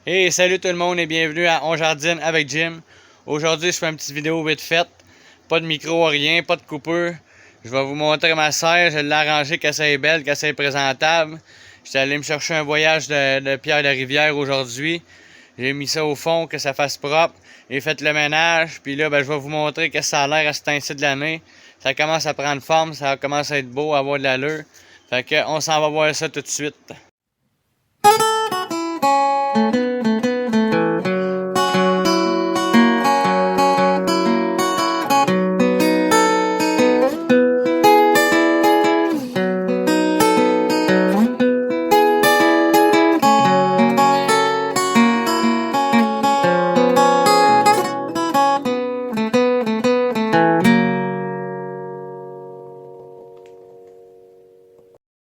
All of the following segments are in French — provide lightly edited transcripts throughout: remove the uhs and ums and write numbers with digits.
Hey, salut tout le monde et bienvenue à On Jardine avec Jim. Aujourd'hui, je fais une petite vidéo vite faite. Pas de micro, rien, pas de coupeur. Je vais vous montrer ma serre. Je l'ai arrangée qu'elle soit belle, qu'elle soit présentable. J'étais allé me chercher un voyage de pierre de rivière aujourd'hui. J'ai mis ça au fond, que ça fasse propre. J'ai fait le ménage. Puis là, je vais vous montrer que ça a l'air à ce temps-ci de l'année. Ça commence à prendre forme, ça commence à être beau, à avoir de l'allure. Fait que on s'en va voir ça tout de suite.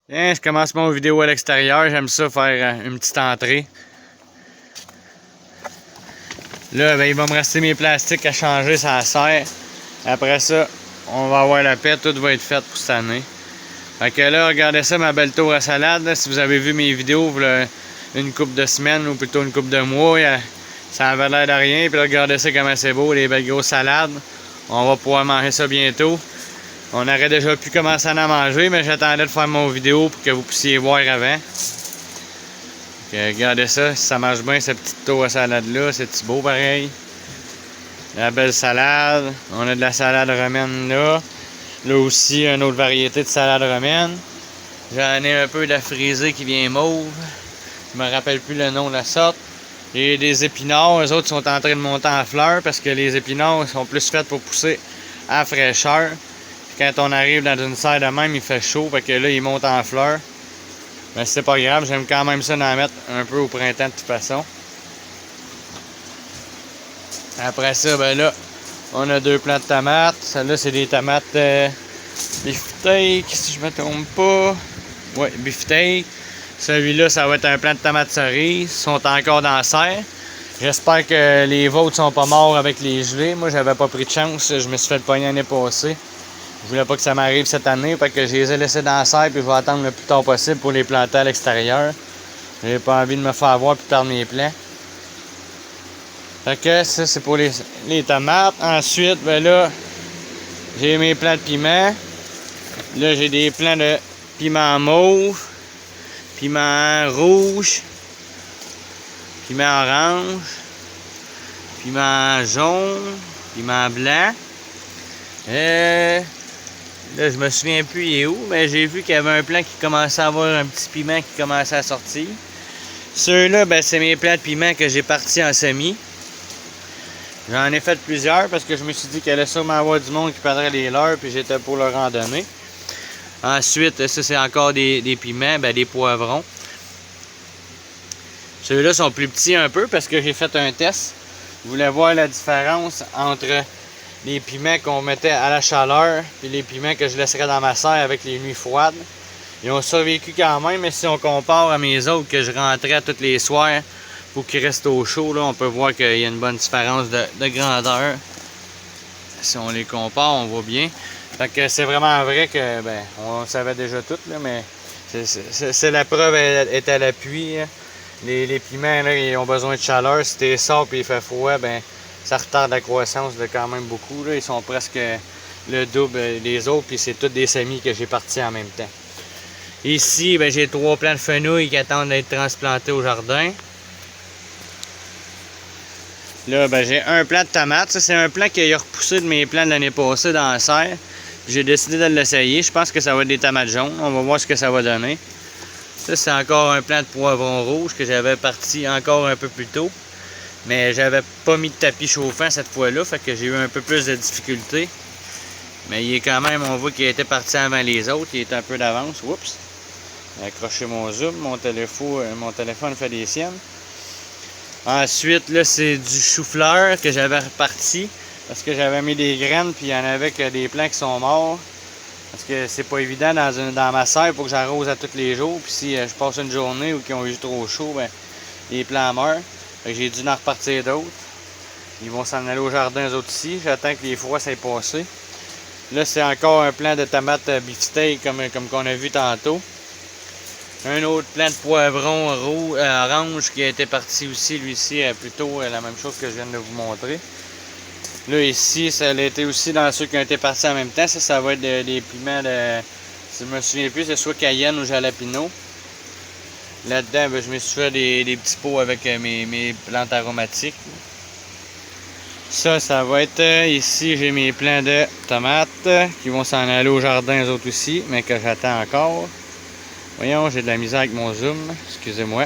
Bien, je commence mon vidéo à l'extérieur. J'aime ça faire une petite entrée. Là, il va me rester mes plastiques à changer, ça serre. Après ça, on va avoir la paix. Tout va être fait pour cette année. Fait que là, regardez ça, ma belle tour à salade. Là, si vous avez vu mes vidéos, une couple de semaines ou plutôt une couple de mois, ça avait l'air de rien. Puis là, regardez ça comment c'est beau, les belles grosses salades. On va pouvoir manger ça bientôt. On aurait déjà pu commencer à en manger, mais j'attendais de faire mon vidéo pour que vous puissiez voir avant. Regardez ça, si ça marche bien, cette petite tour à salade-là, c'est beau pareil. La belle salade. On a de la salade romaine là. Là aussi, une autre variété de salade romaine. J'en ai un peu de la frisée qui vient mauve. Je me rappelle plus le nom de la sorte. Et des épinards, eux autres sont en train de monter en fleurs parce que les épinards sont plus faits pour pousser à fraîcheur. Quand on arrive dans une serre de même, il fait chaud, fait que là, il monte en fleurs. Mais c'est pas grave, j'aime quand même ça d'en mettre un peu au printemps de toute façon. Après ça, là, on a deux plants de tomates. Celle-là, c'est des tomates beefsteak, si je me trompe pas. Ouais, beefsteak. Celui-là, ça va être un plant de tomates cerises. Ils sont encore dans la serre. J'espère que les vôtres sont pas morts avec les gelées. Moi, j'avais pas pris de chance. Je me suis fait le pogner l'année passée. Je voulais pas que ça m'arrive cette année, fait que je les ai laissés dans la serre puis je vais attendre le plus tard possible pour les planter à l'extérieur. J'ai pas envie de me faire avoir puis perdre mes plants. Fait que ça c'est pour les tomates. Ensuite, là, j'ai mes plants de piment. Là, j'ai des plants de piment mauve, piment rouge, piment orange, piment jaune, piment blanc. Là, je me souviens plus il est où, mais j'ai vu qu'il y avait un plant qui commençait à avoir un petit piment qui commençait à sortir. Ceux-là, c'est mes plants de piment que j'ai partis en semis. J'en ai fait plusieurs parce que je me suis dit qu'il allait sûrement avoir du monde qui perdrait les leurs, puis j'étais pour leur en donner. Ensuite, ça c'est encore des piments, des poivrons. Ceux-là sont plus petits un peu parce que j'ai fait un test. Je voulais voir la différence entre les piments qu'on mettait à la chaleur et les piments que je laisserais dans ma serre avec les nuits froides. Ils ont survécu quand même, mais si on compare à mes autres que je rentrais tous les soirs pour qu'ils restent au chaud, là, on peut voir qu'il y a une bonne différence de grandeur. Si on les compare, on voit bien. Fait que c'est vraiment vrai que on savait déjà tout, là, mais c'est la preuve est à l'appui. Les piments là, ils ont besoin de chaleur. Si t'es sors et il fait froid, ça retarde la croissance de quand même beaucoup. Là. Ils sont presque le double des autres, puis c'est tous des semis que j'ai partis en même temps. Ici, j'ai 3 plants de fenouil qui attendent d'être transplantés au jardin. Là, j'ai un plant de tomates. Ça, c'est un plant qui a repoussé de mes plants de l'année passée dans la serre. J'ai décidé de l'essayer. Je pense que ça va être des tomates jaunes. On va voir ce que ça va donner. Ça, c'est encore un plant de poivron rouge que j'avais parti encore un peu plus tôt. Mais j'avais pas mis de tapis chauffant cette fois-là, fait que j'ai eu un peu plus de difficultés. Mais il est quand même, on voit qu'il était parti avant les autres, il est un peu d'avance. Oups! J'ai accroché mon zoom, mon téléphone fait des siennes. Ensuite, là, c'est du chou-fleur que j'avais reparti parce que j'avais mis des graines, puis il y en avait que des plants qui sont morts. Parce que c'est pas évident dans ma serre pour que j'arrose à tous les jours. Puis si je passe une journée ou qu'ils ont eu trop chaud, les plants meurent. J'ai dû en repartir d'autres. Ils vont s'en aller au jardin, eux autres ici. J'attends que les froids s'aient passé. Là, c'est encore un plant de tomates beefsteak comme qu'on a vu tantôt. Un autre plant de poivron orange qui a été parti aussi, lui-ci, plus tôt, la même chose que je viens de vous montrer. Là, ici, ça a été aussi dans ceux qui ont été partis en même temps. Ça va être des piments de... Si je me souviens plus, c'est soit cayenne ou jalapeno. Là-dedans, ben, je me suis fait des petits pots avec mes plantes aromatiques. Ça va être... ici, j'ai mes plants de tomates qui vont s'en aller au jardin, eux autres aussi, mais que j'attends encore. Voyons, j'ai de la misère avec mon zoom, excusez-moi.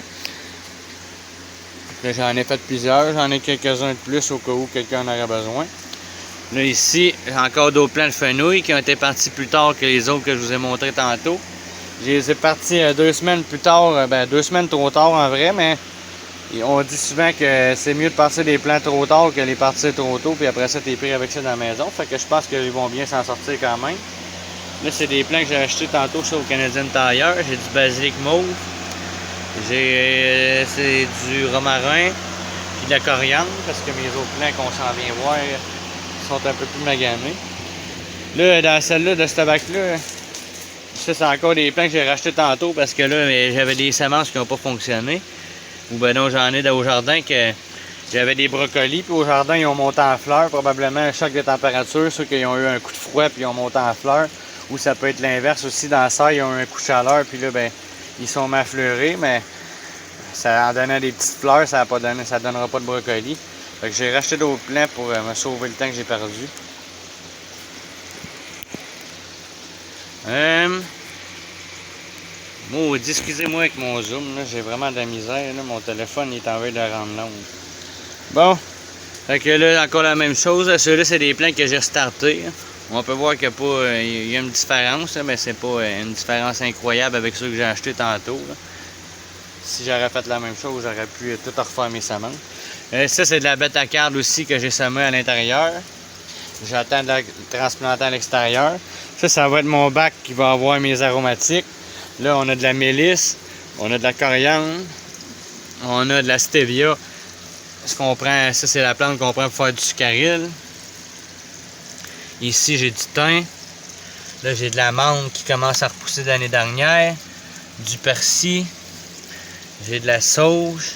Là, j'en ai fait plusieurs, j'en ai quelques-uns de plus au cas où quelqu'un en aurait besoin. Là, ici, j'ai encore d'autres plants de fenouil qui ont été partis plus tard que les autres que je vous ai montrés tantôt. Je les ai partis 2 semaines plus tard, 2 semaines trop tard en vrai, mais on dit souvent que c'est mieux de partir des plants trop tard que les partir trop tôt, puis après ça, t'es pris avec ça dans la maison. Fait que je pense qu'ils vont bien s'en sortir quand même. Là, c'est des plants que j'ai achetés tantôt au Canadian Tire. J'ai du basilic mauve. C'est du romarin. Puis de la coriandre, parce que mes autres plants qu'on s'en vient voir sont un peu plus maganés. Là, dans celle-là, de ce bac-là, ça, c'est encore des plants que j'ai rachetés tantôt parce que là, j'avais des semences qui n'ont pas fonctionné. Ou ben non, j'en ai au jardin que j'avais des brocolis, puis au jardin, ils ont monté en fleurs. Probablement un choc de température, ceux qui ont eu un coup de froid, puis ils ont monté en fleurs. Ou ça peut être l'inverse aussi, dans ça, ils ont eu un coup de chaleur, puis là, ben, ils sont m'affleurés, mais ça en donnant des petites fleurs, ça donnera pas de brocolis. Fait que j'ai racheté d'autres plants pour me sauver le temps que j'ai perdu. Maudit, excusez-moi avec mon zoom, j'ai vraiment de la misère, là, mon téléphone il est en train de rendre long. Bon, fait que là, encore la même chose, ceux-là, c'est des plants que j'ai restartés. On peut voir qu'il y a une différence, mais c'est pas une différence incroyable avec ceux que j'ai achetés tantôt. Là. Si j'aurais fait la même chose, j'aurais pu tout refaire mes semences. Ça, c'est de la bêta-carde aussi que j'ai semé à l'intérieur. J'attends de la transplanter à l'extérieur. Ça va être mon bac qui va avoir mes aromatiques. Là, on a de la mélisse, on a de la coriandre, on a de la stevia. Ça, c'est la plante qu'on prend pour faire du sucaril. Ici, j'ai du thym. Là, j'ai de la menthe qui commence à repousser l'année dernière. Du persil. J'ai de la sauge.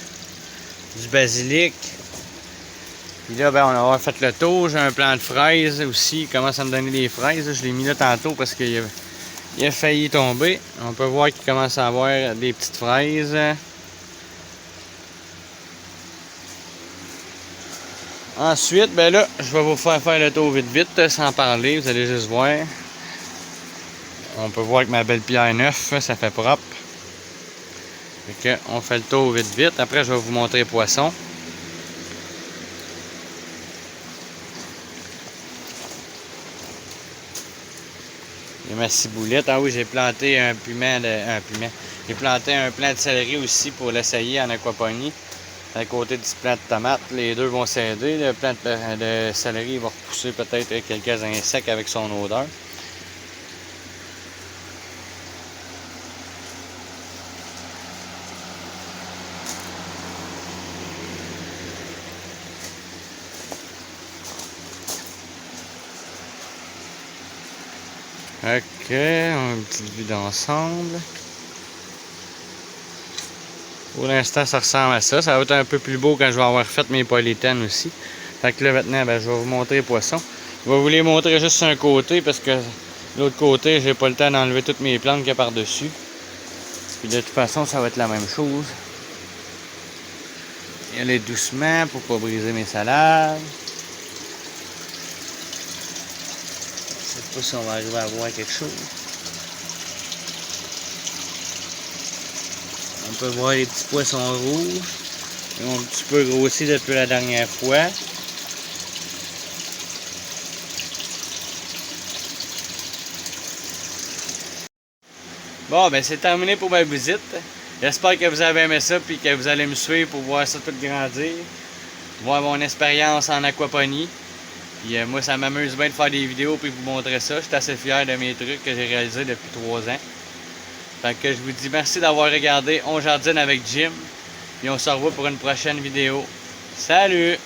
Du basilic. Puis là, ben, on va avoir fait le tour. J'ai un plant de fraises aussi. Il commence à me donner des fraises. Je l'ai mis là tantôt parce qu'il a failli tomber. On peut voir qu'il commence à avoir des petites fraises. Ensuite, ben là, je vais vous faire le tour vite, sans parler. Vous allez juste voir. On peut voir que ma belle pierre neuf, ça fait propre. Fait que on fait le tour vite. Après, je vais vous montrer les poissons. Il y a ma ciboulette. Ah oui, j'ai planté un piment. J'ai planté un plant de céleri aussi pour l'essayer en aquaponie. À côté du plant de tomate, les deux vont s'aider. Le plant de céleri va repousser peut-être quelques insectes avec son odeur. Ok, on a une petite vue d'ensemble. Pour l'instant, ça ressemble à ça. Ça va être un peu plus beau quand je vais avoir fait mes polytènes aussi. Fait que là, maintenant, ben, je vais vous montrer les poissons. Je vais vous les montrer juste sur un côté parce que l'autre côté, j'ai pas le temps d'enlever toutes mes plantes qu'il y a par-dessus. Puis de toute façon, ça va être la même chose. Y aller doucement pour pas briser mes salades. Je sais pas si on va arriver à voir quelque chose. On peut voir les petits poissons rouges. Ils ont un petit peu grossi depuis la dernière fois. Bon, ben c'est terminé pour ma visite. J'espère que vous avez aimé ça et que vous allez me suivre pour voir ça tout grandir. Voir mon expérience en aquaponie. Puis moi, ça m'amuse bien de faire des vidéos et vous montrer ça. Je suis assez fier de mes trucs que j'ai réalisés depuis 3 ans. Fait que je vous dis merci d'avoir regardé On Jardine avec Jim. Et on se revoit pour une prochaine vidéo. Salut!